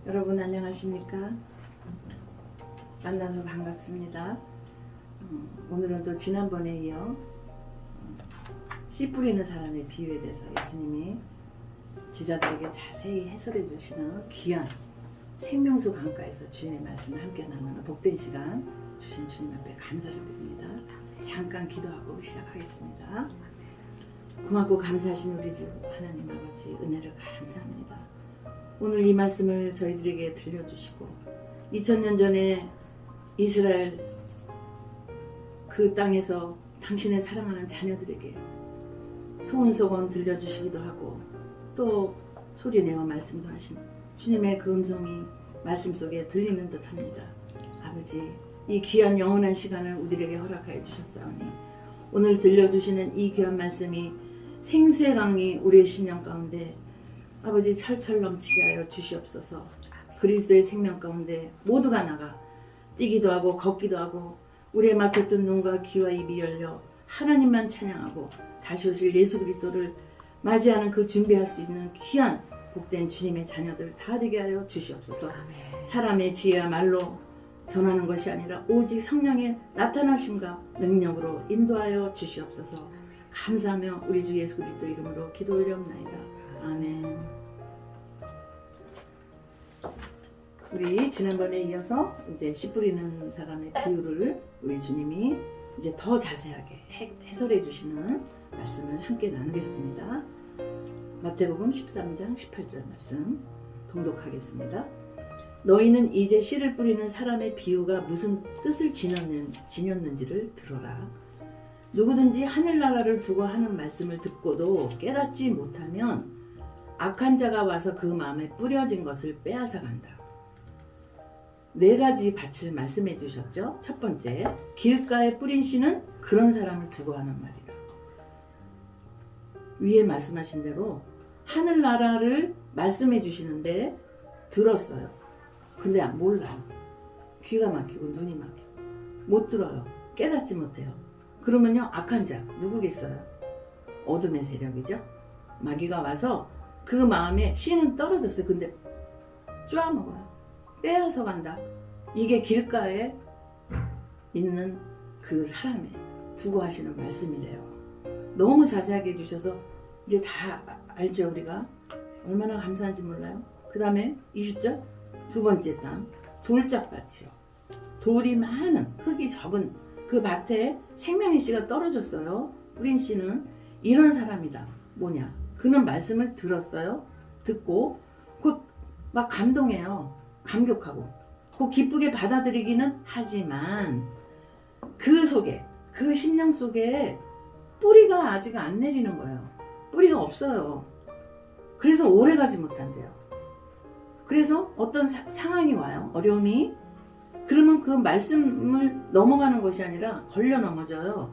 여러분 안녕하십니까? 만나서 반갑습니다. 오늘은 또 지난번에 이어 씨 뿌리는 사람의 비유에 대해서 예수님이 제자들에게 자세히 해설해 주시는 귀한 생명수 강가에서 주님의 말씀을 함께 나누는 복된 시간 주신 주님 앞에 감사를 드립니다. 잠깐 기도하고 시작하겠습니다. 고맙고 감사하신 우리 주 하나님 아버지 은혜를 감사합니다. 오늘 이 말씀을 저희들에게 들려주시고 2000년 전에 이스라엘 그 땅에서 당신의 사랑하는 자녀들에게 소원소원 들려주시기도 하고 또 소리내어 말씀도 하신 주님의 그 음성이 말씀 속에 들리는 듯 합니다. 아버지, 이 귀한 영원한 시간을 우리에게 허락하여 주셨사오니 오늘 들려주시는 이 귀한 말씀이 생수의 강이 우리의 심령 가운데 아버지 철철 넘치게 하여 주시옵소서. 그리스도의 생명 가운데 모두가 나가 뛰기도 하고 걷기도 하고 우리의 막혔던 눈과 귀와 입이 열려 하나님만 찬양하고 다시 오실 예수 그리스도를 맞이하는 그 준비할 수 있는 귀한 복된 주님의 자녀들 다 되게 하여 주시옵소서. 아멘. 사람의 지혜와 말로 전하는 것이 아니라 오직 성령의 나타나심과 능력으로 인도하여 주시옵소서. 감사하며 우리 주 예수 그리스도 이름으로 기도 올려옵나이다. 아멘. 우리 지난번에 이어서 이제 씨 뿌리는 사람의 비유를 우리 주님이 이제 더 자세하게 해설해 주시는 말씀을 함께 나누겠습니다. 마태복음 13장 18절 말씀 봉독하겠습니다. 너희는 이제 씨를 뿌리는 사람의 비유가 무슨 뜻을 지녔는지를 들어라. 누구든지 하늘나라를 두고 하는 말씀을 듣고도 깨닫지 못하면 악한 자가 와서 그 마음에 뿌려진 것을 빼앗아 간다. 4가지 밭을 말씀해 주셨죠. 첫 번째, 길가에 뿌린 씨는 그런 사람을 두고 하는 말이다. 위에 말씀하신 대로 하늘나라를 말씀해 주시는데 들었어요. 근데 몰라요. 귀가 막히고 눈이 막히고 못 들어요. 깨닫지 못해요. 그러면요, 악한 자 누구겠어요? 어둠의 세력이죠. 마귀가 와서 그 마음에 씨는 떨어졌어요. 근데 쪼아먹어요. 빼앗아 간다. 이게 길가에 있는 그 사람의 두고 하시는 말씀이래요. 너무 자세하게 해주셔서 이제 다 알죠. 우리가 얼마나 감사한지 몰라요. 그 다음에 20절 두 번째 땅 돌짝밭이요. 돌이 많은 흙이 적은 그 밭에 생명의 씨가 떨어졌어요. 뿌린 씨는 이런 사람이다. 뭐냐? 그는 말씀을 들었어요. 듣고 곧 막 감동해요. 감격하고 곧 기쁘게 받아들이기는 하지만 그 속에 그 심령 속에 뿌리가 아직 안 내리는 거예요. 뿌리가 없어요. 그래서 오래가지 못한대요. 그래서 어떤 상황이 와요. 어려움이. 그러면 그 말씀을 넘어가는 것이 아니라 걸려 넘어져요.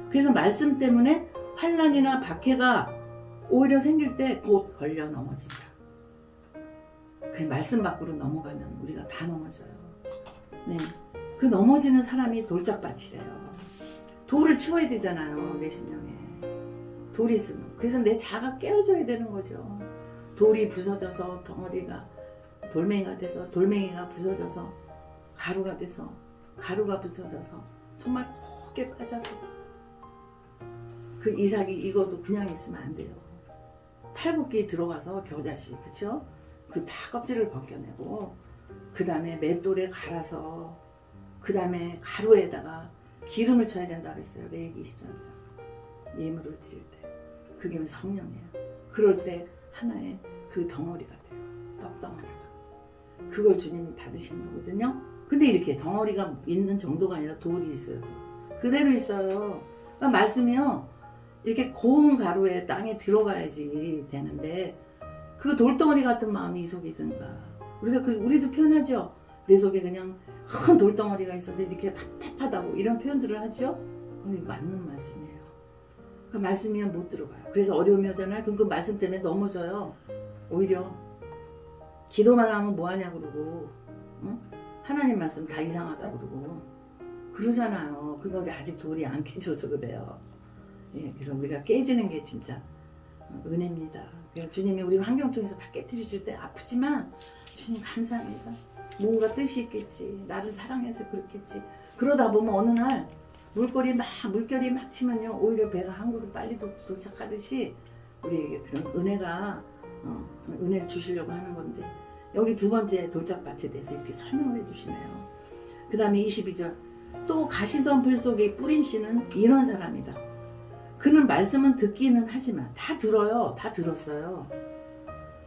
그래서 말씀 때문에 환난이나 박해가 오히려 생길 때 곧 걸려 넘어진다. 그 말씀 밖으로 넘어가면 우리가 다 넘어져요. 네, 그 넘어지는 사람이 돌짝밭이래요. 돌을 치워야 되잖아요. 내 심령에 돌이 있으면. 그래서 내 자가 깨어져야 되는 거죠. 돌이 부서져서 덩어리가 돌멩이가 돼서 돌멩이가 부서져서 가루가 돼서 가루가 부서져서 정말 곱게 빠져서 그 이삭이 이것도 그냥 있으면 안 돼요. 탈곡기 들어가서 겨자씨, 그쵸? 그 다 껍질을 벗겨내고 그 다음에 맷돌에 갈아서 그 다음에 가루에다가 기름을 쳐야 된다 그랬어요. 레위기 23장 예물을 드릴 때. 그게 성령이에요. 그럴 때 하나의 그 덩어리가 돼요. 떡덩어리가. 그걸 주님이 받으신 거거든요. 근데 이렇게 덩어리가 있는 정도가 아니라 돌이 있어요. 그대로 있어요. 그러니까 말씀이요, 이렇게 고운 가루에 땅에 들어가야지 되는데 그 돌덩어리 같은 마음이 이 속에 있으니까 우리도 표현하죠. 내 속에 그냥 큰 돌덩어리가 있어서 이렇게 답답하다고 이런 표현들을 하죠. 맞는 말씀이에요. 그 말씀이면 못 들어가요. 그래서 어려움이 오잖아요. 그럼 그 말씀 때문에 넘어져요. 오히려 기도만 하면 뭐하냐 그러고, 응? 하나님 말씀 다 이상하다 그러고 그러잖아요. 그런데 아직 돌이 안 깨져서 그래요. 예, 그래서 우리가 깨지는 게 진짜 은혜입니다. 주님이 우리 환경 통해서 막 깨뜨리실 때 아프지만 주님 감사합니다. 뭔가 뜻이 있겠지. 나를 사랑해서 그렇겠지. 그러다 보면 어느 날 물결이 막 치면요, 오히려 배가 항구로 빨리 도착하듯이 우리에게 그런 은혜가 은혜를 주시려고 하는 건데, 여기 두 번째 돌짝밭에 대해서 이렇게 설명을 해주시네요. 그 다음에 22절, 또 가시덤불 속에 뿌린 씨는 이런 사람이다. 그는 말씀은 듣기는 하지만 다 들어요. 다 들었어요.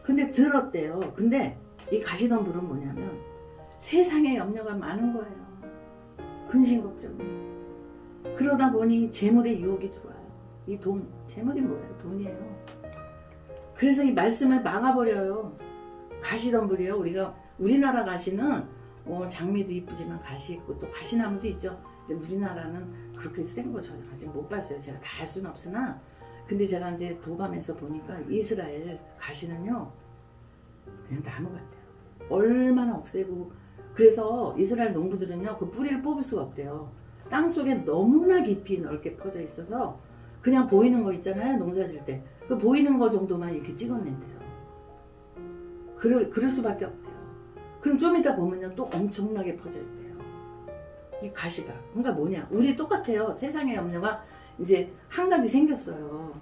근데 들었대요. 근데 이 가시덤불은 뭐냐면 세상에 염려가 많은 거예요. 근심 걱정이. 그러다 보니 재물의 유혹이 들어와요. 이 돈, 재물이 뭐예요? 돈이에요. 그래서 이 말씀을 막아버려요. 가시덤불이요. 우리나라 가시는 장미도 이쁘지만 가시 있고 또 가시나무도 있죠. 근데 우리나라는 그렇게 센 거 저는 아직 못 봤어요. 제가 다 알 수는 없으나, 근데 제가 이제 도감에서 보니까 이스라엘 가시는요 그냥 나무 같아요. 얼마나 억세고. 그래서 이스라엘 농부들은요 그 뿌리를 뽑을 수가 없대요. 땅 속에 너무나 깊이 넓게 퍼져 있어서 그냥 보이는 거 있잖아요. 농사 질 때 그 보이는 거 정도만 이렇게 찍어낸대요. 그럴 수밖에 없대요. 그럼 좀 이따 보면요 또 엄청나게 퍼져 있대요. 이 가시가. 그러니까 뭐냐, 우리 똑같아요. 세상의 염려가 이제 한 가지 생겼어요.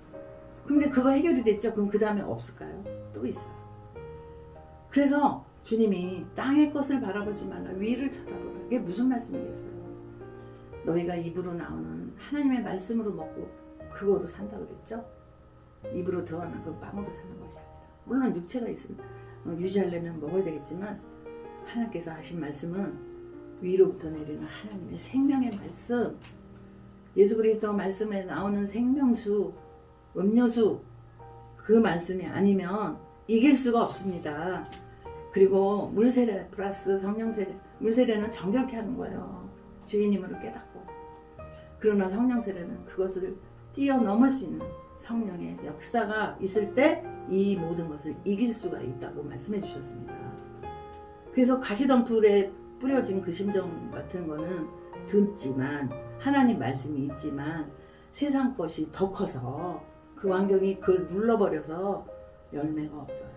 근데 그거 해결이 됐죠. 그럼 그 다음에 없을까요? 또 있어요. 그래서 주님이 땅의 것을 바라보지 말라, 위를 쳐다보라. 이게 무슨 말씀이겠어요? 너희가 입으로 나오는 하나님의 말씀으로 먹고 그거로 산다고 그랬죠? 입으로 들어가는 그 빵으로 사는 것이 아니라, 물론 육체가 있습니다. 유지하려면 먹어야 되겠지만 하나님께서 하신 말씀은 위로부터 내리는 하나님의 생명의 말씀, 예수 그리스도 말씀에 나오는 생명수, 음료수, 그 말씀이 아니면 이길 수가 없습니다. 그리고 물세례 플러스 성령세례. 물세례는 정결케 하는 거예요. 죄인임을 깨닫고. 그러나 성령세례는 그것을 뛰어넘을 수 있는 성령의 역사가 있을 때 이 모든 것을 이길 수가 있다고 말씀해 주셨습니다. 그래서 가시덤불에 뿌려진 그 심정 같은 거는 듣지만, 하나님 말씀이 있지만 세상 것이 더 커서 그 환경이 그걸 눌러버려서 열매가 없어요.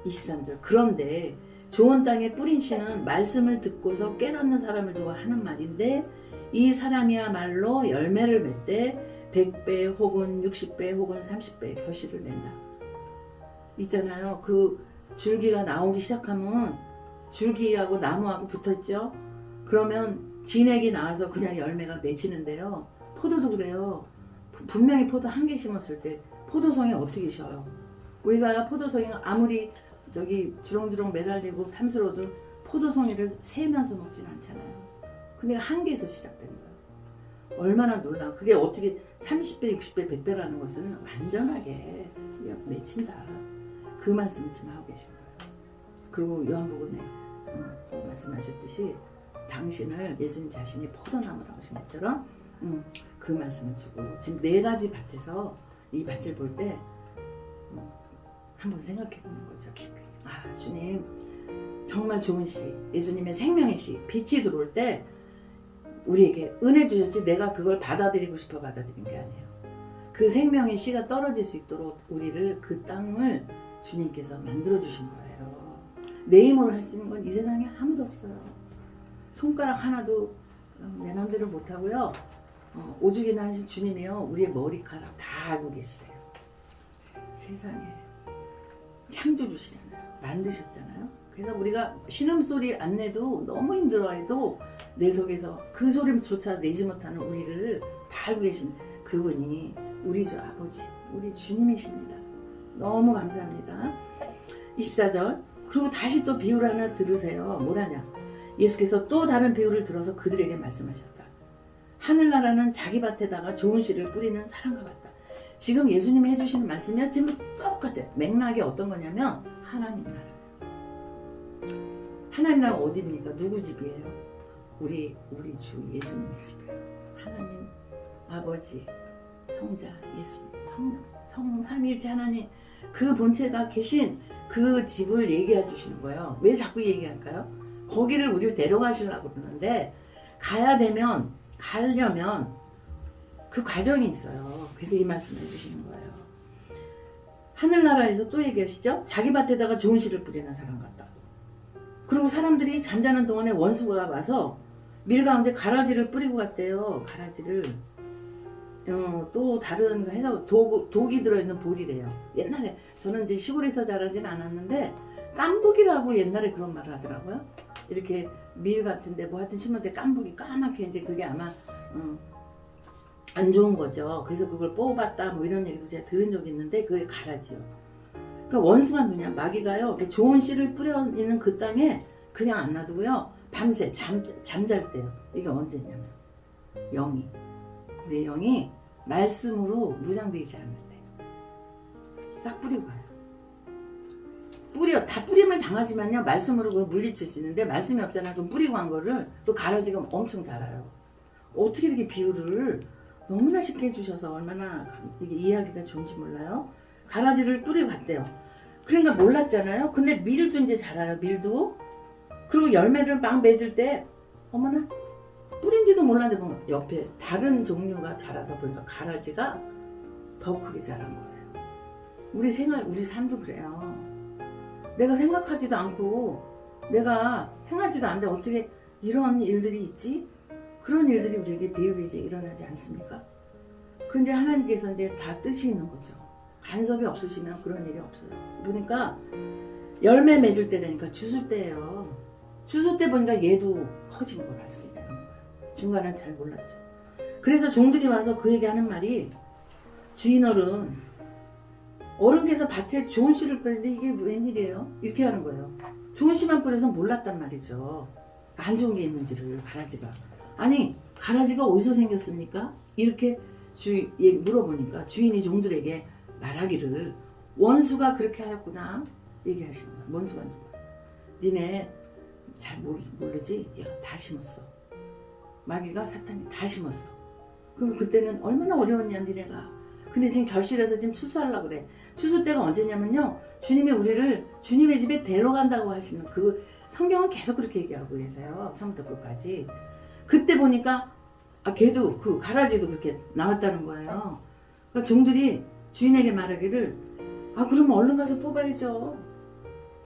23절, 그런데 좋은 땅에 뿌린 씨는 말씀을 듣고서 깨닫는 사람을 두고 하는 말인데, 이 사람이야말로 열매를 맺되 100배 혹은 60배 혹은 30배 결실을 낸다. 있잖아요. 그 줄기가 나오기 시작하면 줄기하고 나무하고 붙어있죠. 그러면 진액이 나와서 그냥 열매가 맺히는데요. 포도도 그래요. 분명히 포도 한 개 심었을 때 포도송이 어떻게 쉬어요? 우리가 포도송이 아무리 저기 주렁주렁 매달리고 탐스러워도 포도송이를 세면서 먹진 않잖아요. 근데 한 개에서 시작되는 거예요. 얼마나 놀라워. 그게 어떻게 30배, 60배, 100배라는 것은 완전하게 맺힌다. 그 말씀을 지금 하고 계신 거예요. 그리고 요한복음에 또 말씀하셨듯이 당신을 예수님 자신이 포도나무라고 하신 것처럼 그 말씀을 주고, 지금 네 가지 밭에서 이 밭을 볼 때 한번 생각해 보는 거죠. 깊이. 아, 주님 정말 좋은 씨, 예수님의 생명의 씨, 빛이 들어올 때 우리에게 은혜 주셨지 내가 그걸 받아들이고 싶어 받아들인 게 아니에요. 그 생명의 씨가 떨어질 수 있도록 우리를, 그 땅을 주님께서 만들어 주신 거예요. 내 힘으로 할 수 있는 건 이 세상에 아무도 없어요. 손가락 하나도 내 맘대로 못 하고요. 오죽이나 하신 주님이요, 우리의 머리카락 다 알고 계시대요. 세상에 창조주시잖아요. 만드셨잖아요. 그래서 우리가 신음소리 안 내도 너무 힘들어해도 내 속에서 그 소리조차 내지 못하는 우리를 다 알고 계신 그분이 우리 주 아버지, 우리 주님이십니다. 너무 감사합니다. 24절, 그리고 다시 또 비유를 하나 들으세요. 뭐라냐, 예수께서 또 다른 비유를 들어서 그들에게 말씀하셨다. 하늘나라는 자기 밭에다가 좋은 씨를 뿌리는 사람과 같다. 지금 예수님이 해주시는 말씀이 지금 똑같아요. 맥락이 어떤 거냐면 하나님 나라. 하나님 나라 어디입니까? 누구 집이에요? 우리 주 예수님의 집이에요. 하나님 아버지, 성자, 예수님, 성령, 삼위일체 하나님, 그 본체가 계신 그 집을 얘기해 주시는 거예요. 왜 자꾸 얘기할까요? 거기를 우리를 데려가시려고 그러는데, 가려면 그 과정이 있어요. 그래서 이 말씀을 해주시는 거예요. 하늘나라에서 또 얘기하시죠. 자기 밭에다가 좋은 씨를 뿌리는 사람 같다고. 그리고 사람들이 잠자는 동안에 원수가 와서 밀 가운데 가라지를 뿌리고 갔대요. 가라지를. 또 다른 거 해서 독이 들어있는 볼이래요. 옛날에 저는 이제 시골에서 자라진 않았는데 깐북이라고 옛날에 그런 말을 하더라고요. 이렇게 밀 같은데 뭐 하여튼 심을 때 깐북이 까맣게 이제 그게 아마 안 좋은 거죠. 그래서 그걸 뽑았다 뭐 이런 얘기도 제가 들은 적이 있는데 그게 가라지요. 그러니까 원수가 누냐 마귀가요. 이렇게 좋은 씨를 뿌려 있는 그 땅에 그냥 안 놔두고요. 밤새 잠잘 때요. 이게 언제냐면 영이 우리 영이 말씀으로 무장되지 않을 때 싹 뿌리고 가요. 다 뿌림을 당하지만요. 말씀으로 그걸 물리칠 수 있는데 말씀이 없잖아요. 그럼 뿌리고 한 거를 또 가라지가 엄청 자라요. 어떻게 이렇게 비유를 너무나 쉽게 해주셔서 얼마나 이게 이해하기가 좋은지 몰라요. 가라지를 뿌리고 갔대요. 그러니까 몰랐잖아요. 근데 밀도 이제 자라요. 밀도. 그리고 열매를 막 맺을 때 어머나 뿌린지도 몰랐는데 뭐 옆에 다른 종류가 자라서 보니까 가라지가 더 크게 자란 거예요. 우리 삶도 그래요. 내가 생각하지도 않고 내가 행하지도 않는데 어떻게 이런 일들이 있지? 그런 일들이 우리에게 비일비재 일어나지 않습니까? 근데 하나님께서 이제 다 뜻이 있는 거죠. 간섭이 없으시면 그런 일이 없어요. 보니까 열매 맺을 때 되니까 주술 때예요. 주술 때 보니까 얘도 커진 걸 알 수 있는 거예요. 중간은 잘 몰랐죠. 그래서 종들이 와서 그 얘기하는 말이 주인어른 어른께서 밭에 좋은 씨를 뿌리는데 이게 웬일이에요? 이렇게 하는 거예요. 좋은 씨만 뿌려서 몰랐단 말이죠. 안 좋은 게 있는지를 가라지가. 아니 가라지가 어디서 생겼습니까? 이렇게 물어보니까 주인이 종들에게 말하기를 원수가 그렇게 하였구나 얘기하시는 거야. 원수가 누구야? 니네 잘 모르지? 야, 다 심었어. 마귀가 사탄이 다 심었어. 그럼 그때는 얼마나 어려웠냐 니네가. 근데 지금 결실해서 지금 추수하려고 그래. 추수 때가 언제냐면요. 주님이 우리를 주님의 집에 데려간다고 하시는 그 성경은 계속 그렇게 얘기하고 계세요. 처음부터 끝까지. 그때 보니까 걔도 그 가라지도 그렇게 나왔다는 거예요. 그러니까 종들이 주인에게 말하기를 그럼 얼른 가서 뽑아야죠.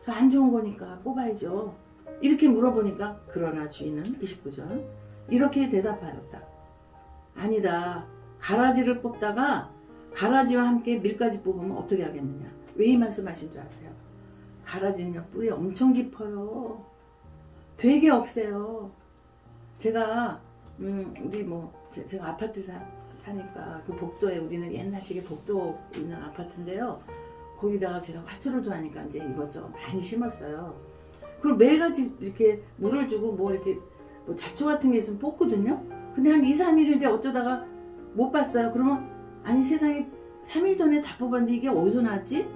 저 안 좋은 거니까 뽑아야죠. 이렇게 물어보니까 그러나 주인은 29절 이렇게 대답하였다. 아니다. 가라지를 뽑다가 가라지와 함께 밀까지 뽑으면 어떻게 하겠느냐. 왜 이 말씀하신 줄 아세요? 가라지는요 뿌리 엄청 깊어요. 되게 억세요. 제가 우리 제가 아파트 사니까 그 복도에 우리는 옛날식의 복도 있는 아파트인데요. 거기다가 제가 화초를 좋아하니까 이제 이것저것 많이 심었어요. 그리고 매일같이 이렇게 물을 주고 이렇게 잡초 같은 게 있으면 뽑거든요. 근데 한 2, 3일을 이제 어쩌다가 못 봤어요. 그러면 아니 세상에 3일 전에 다 뽑았는데 이게 어디서 나왔지?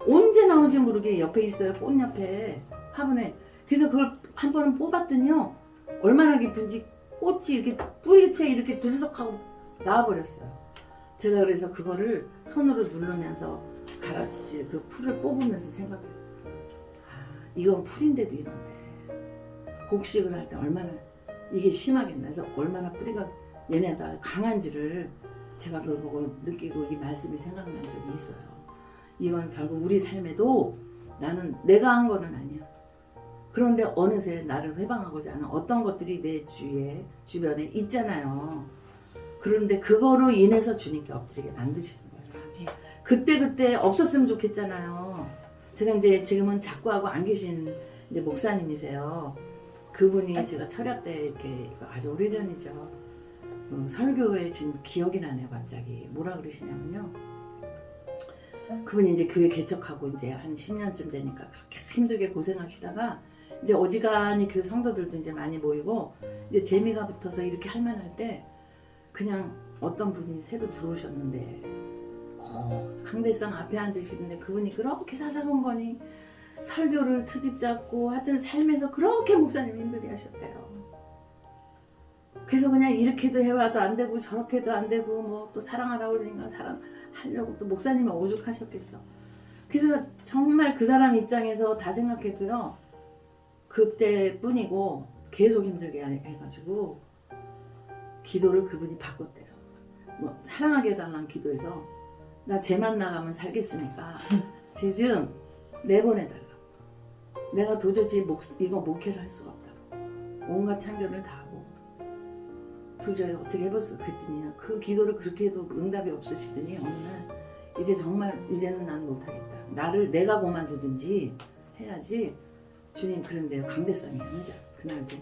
언제 나온지 모르게 옆에 있어요. 꽃 옆에 화분에. 그래서 그걸 한 번은 뽑았더니요. 얼마나 깊은지 꽃이 이렇게 뿌리채 이렇게 들썩하고 나와버렸어요. 제가 그래서 그거를 손으로 누르면서 가라지 그 풀을 뽑으면서 생각했어요. 이건 풀인데도 이런데 곡식을 할 때 얼마나 이게 심하겠나 해서 얼마나 뿌리가 얘네가 강한지를 제가 그걸 보고 느끼고 이 말씀이 생각난 적이 있어요. 이건 결국 우리 삶에도 나는 내가 한 거는 아니야. 그런데 어느새 나를 회방하고자 하는 어떤 것들이 내 주변에 있잖아요. 그런데 그거로 인해서 주님께 엎드리게 만드시는 거예요. 그때 없었으면 좋겠잖아요. 제가 이제 지금은 작고하고 안 계신 이제 목사님이세요. 그분이 제가 철야 때 이렇게 아주 오래전이죠. 설교에 지금 기억이 나네요. 갑자기 뭐라 그러시냐면요. 그분이 이제 교회 개척하고 이제 한 10년쯤 되니까 그렇게 힘들게 고생하시다가 이제 어지간히 교회 성도들도 이제 많이 모이고 이제 재미가 붙어서 이렇게 할 만할 때 그냥 어떤 분이 새로 들어오셨는데 강대상 앞에 앉으시는데 그분이 그렇게 사사건건이 설교를 트집 잡고 하여튼 삶에서 그렇게 목사님 힘들게 하셨대요. 그래서 그냥 이렇게도 해와도 안 되고 저렇게도 안 되고 또 사랑하라고 그러니까 사랑하려고 또 목사님은 오죽하셨겠어. 그래서 정말 그 사람 입장에서 다 생각해도요. 그때뿐이고 계속 힘들게 해가지고 기도를 그분이 바꿨대요. 사랑하게 해달라는 기도에서 나 쟤만 나가면 살겠으니까 쟤 좀 내보내달라. 내가 도저히 이거 목회를 할 수가 없다고. 온갖 참견을 다 하고 도저히 어떻게 해봤어 그랬더니 그 기도를 그렇게 해도 응답이 없으시더니 어느 날 이제 정말 이제는 난 못하겠다. 나를 내가 그만두든지 해야지. 주님 그런데요 강대상이 혼자 그날도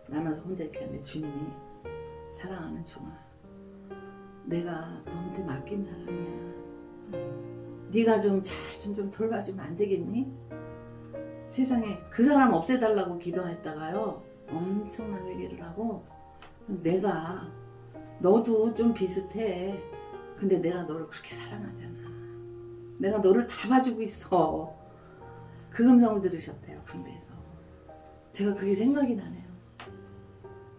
남아서 혼자 이렇게 하는데 주님이 사랑하는 종아 내가 너한테 맡긴 사람이야. 네가 좀 잘 좀 돌봐주면 안 되겠니? 세상에 그 사람 없애달라고 기도했다가요 엄청난 회개를 하고 내가 너도 좀 비슷해. 근데 내가 너를 그렇게 사랑하잖아. 내가 너를 다 봐주고 있어. 그 음성을 들으셨대요 강대에서. 제가 그게 생각이 나네요.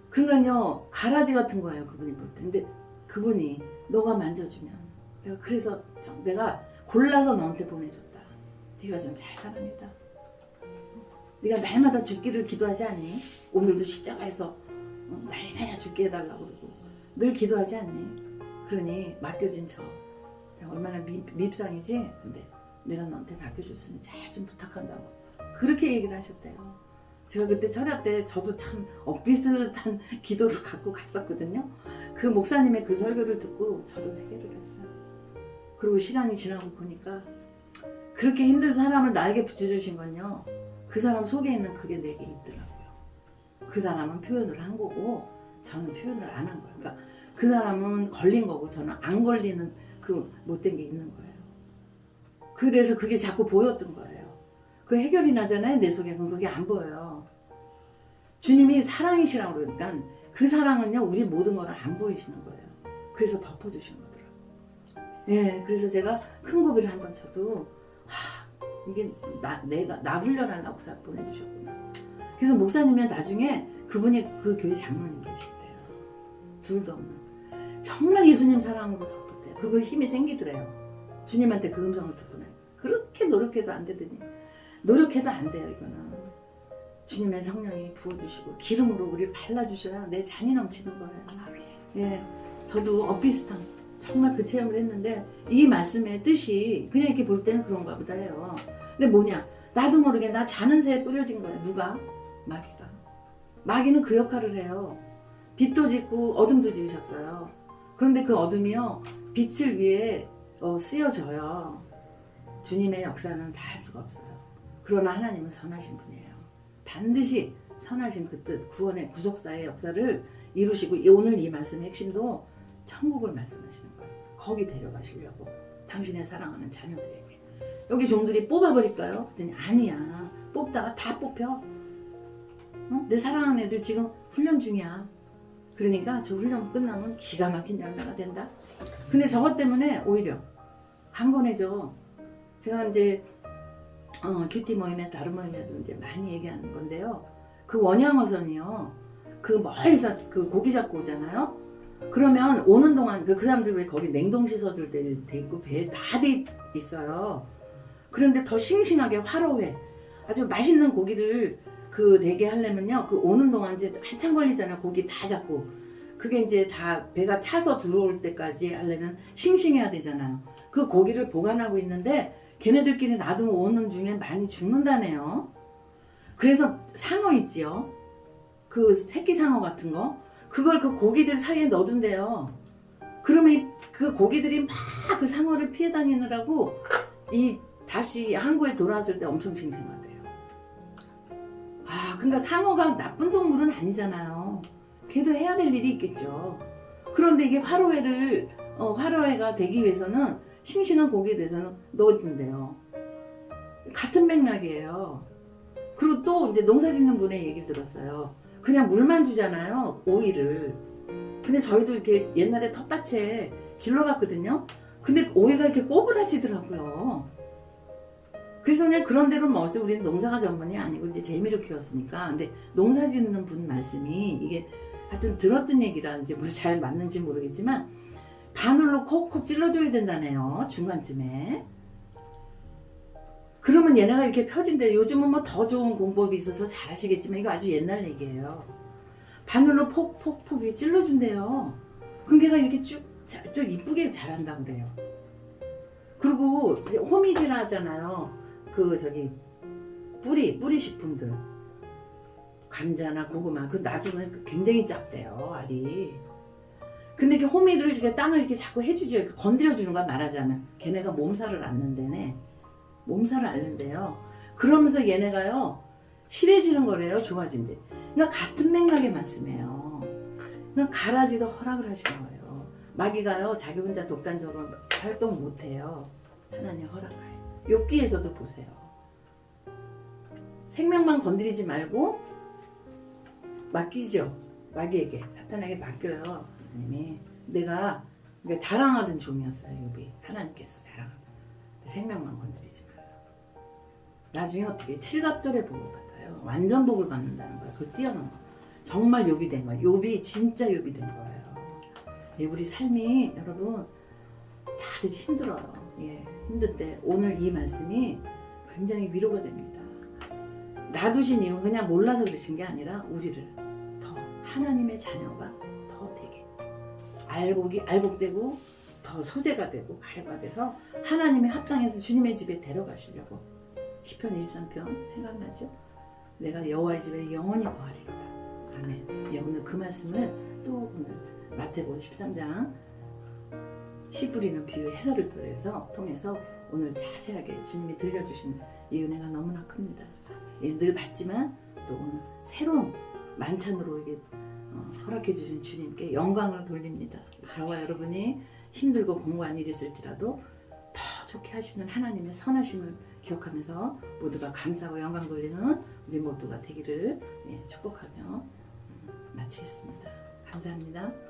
그러니까요 가라지 같은 거예요 그분이 볼 때. 근데 그분이 너가 만져주면 내가 그래서 내가 골라서 너한테 보내줬다. 네가 좀 잘 사랑해라. 네가 날마다 죽기를 기도하지 않니? 오늘도 십자가에서 날마다 죽게 해달라고 그러고 늘 기도하지 않니? 그러니 맡겨진 저 얼마나 밉상이지? 근데 내가 너한테 맡겨줬으니 잘 좀 부탁한다고 그렇게 얘기를 하셨대요. 제가 그때 철야 때 저도 참 엇비슷한 기도를 갖고 갔었거든요. 그 목사님의 그 설교를 듣고 저도 회개를 했어요. 그리고 시간이 지나고 보니까 그렇게 힘든 사람을 나에게 붙여주신 건요 그 사람 속에 있는 그게 내게 있더라고요. 그 사람은 표현을 한 거고 저는 표현을 안 한 거예요. 그러니까 그 사람은 걸린 거고 저는 안 걸리는 그 못된 게 있는 거예요. 그래서 그게 자꾸 보였던 거예요. 그 해결이 나잖아요 내 속에. 그게 안 보여요. 주님이 사랑이시라고 그러니까 그 사랑은요 우리 모든 거를 안 보이시는 거예요. 그래서 덮어주신 거더라고요. 예, 그래서 제가 큰 고비를 한번 쳐도 이게 나 훈련하려고 보내주셨구나. 그래서 목사님이 나중에 그분이 그 교회 장로님 되셨대요. 둘도 없는. 정말 예수님 사랑으로 덮었대요. 그거 힘이 생기더래요. 주님한테 그 음성을 듣고 나니까. 그렇게 노력해도 안 되더니 노력해도 안 돼요 이거는. 주님의 성령이 부어주시고 기름으로 우리를 발라주셔야 내 잔이 넘치는 거예요. 예, 저도 엇비슷한 정말 그 체험을 했는데 이 말씀의 뜻이 그냥 이렇게 볼 때는 그런가 보다 해요. 근데 뭐냐 나도 모르게 나 자는 새에 뿌려진 거야. 누가? 마귀가. 마귀는 그 역할을 해요. 빛도 짓고 어둠도 지으셨어요. 그런데 그 어둠이요 빛을 위해 쓰여져요. 주님의 역사는 다 할 수가 없어요. 그러나 하나님은 선하신 분이에요. 반드시 선하신 그 뜻, 구원의 구속사의 역사를 이루시고 오늘 이 말씀의 핵심도 천국을 말씀하시는 거예요. 거기 데려가시려고 당신의 사랑하는 자녀들에게. 여기 종들이 뽑아버릴까요? 그랬더니 아니야. 뽑다가 다 뽑혀. 내 사랑하는 애들 지금 훈련 중이야. 그러니까 저 훈련 끝나면 기가 막힌 열매가 된다. 근데 저것 때문에 오히려 강건해져. 제가 이제 큐티 모임에 다른 모임에도 이제 많이 얘기하는 건데요. 그 원양어선이요. 그 멀리서 그 고기 잡고 오잖아요. 그러면 오는 동안 그 사람들 왜 거기 냉동시설들 돼 있고 배에 다 돼 있어요. 그런데 더 싱싱하게 화로회 아주 맛있는 고기를 그 되게 하려면요. 그 오는 동안 이제 한참 걸리잖아요. 고기 다 잡고. 그게 이제 다 배가 차서 들어올 때까지 하려면 싱싱해야 되잖아요. 그 고기를 보관하고 있는데 걔네들끼리 놔두면 오는 중에 많이 죽는다네요. 그래서 상어 있지요. 그 새끼 상어 같은 거. 그걸 그 고기들 사이에 넣어둔대요. 그러면 그 고기들이 막 그 상어를 피해 다니느라고 다시 항구에 돌아왔을 때 엄청 싱싱하대요. 그러니까 상어가 나쁜 동물은 아니잖아요. 걔도 해야 될 일이 있겠죠. 그런데 이게 화로회가 되기 위해서는 싱싱한 고기에 대해서는 넣어준대요. 같은 맥락이에요. 그리고 또 이제 농사 짓는 분의 얘기를 들었어요. 그냥 물만 주잖아요. 오이를. 근데 저희도 이렇게 옛날에 텃밭에 길러봤거든요. 근데 오이가 이렇게 꼬부라지더라고요. 그래서 그냥 그런 대로 먹었어요. 우리는 농사가 전문이 아니고 이제 재미로 키웠으니까. 근데 농사 짓는 분 말씀이 이게 하여튼 들었던 얘기라 이제 뭐 잘 맞는지 모르겠지만 바늘로 콕콕 찔러줘야 된다네요. 중간쯤에. 그러면 얘네가 이렇게 펴진대. 요즘은 뭐 더 좋은 공법이 있어서 잘 아시겠지만 이거 아주 옛날 얘기예요. 바늘로 폭폭폭 찔러준대요. 그럼 걔가 이렇게 쭉 이쁘게 자란다고 그래요. 그리고 호미질 하잖아요. 그 저기 뿌리 식품들, 감자나 고구마 그 놔두면 굉장히 작대요, 알이. 근데 이렇게 호미를 이렇게 땅을 이렇게 자꾸 해주죠. 이렇게 건드려 주는 거야, 말하자면. 걔네가 몸살을 앓는데네. 몸살을 앓는데요. 그러면서 얘네가요 실해지는 거래요, 좋아진대. 그러니까 같은 맥락의 말씀이에요. 그러니까 가라지도 허락을 하시는 거예요. 마귀가요 자기 혼자 독단적으로 활동 못해요. 하나님 허락하요. 욥기에서도 보세요. 생명만 건드리지 말고 맡기죠. 마귀에게, 사탄에게 맡겨요. 하나님이. 내가 그러니까 자랑하던 종이었어요, 욥이. 하나님께서 자랑하던. 생명만 건드리지 말라. 나중에 어떻게 칠갑절에 복을 받아요. 완전 복을 받는다는 거예요. 그 뛰어넘어. 정말 욥이 된 거예요. 욥이 진짜 욥이 된 거예요. 예, 우리 삶이 여러분 다들 힘들어요. 예, 힘들 때 오늘 이 말씀이 굉장히 위로가 됩니다. 놔두신 이유는 그냥 몰라서 그러신 게 아니라 우리를 더 하나님의 자녀가 더 되게 알복되고 더 소재가 되고 가래가 돼서 하나님의 합당해서 주님의 집에 데려가시려고. 시편 23편 생각나죠? 내가 여호와의 집에 영원히 거하리로다. 아멘. 예, 오늘 그 말씀을 또 오늘 마태복음 13장 씨 뿌리는 비유의 해설을 통해서 오늘 자세하게 주님이 들려주신 이 은혜가 너무나 큽니다. 예, 늘 받지만 또 오늘 새로운 만찬으로 이게 허락해 주신 주님께 영광을 돌립니다. 저와 여러분이 힘들고 공고한 일이 있을지라도 더 좋게 하시는 하나님의 선하심을 기억하면서 모두가 감사하고 영광 돌리는 우리 모두가 되기를 축복하며 마치겠습니다. 감사합니다.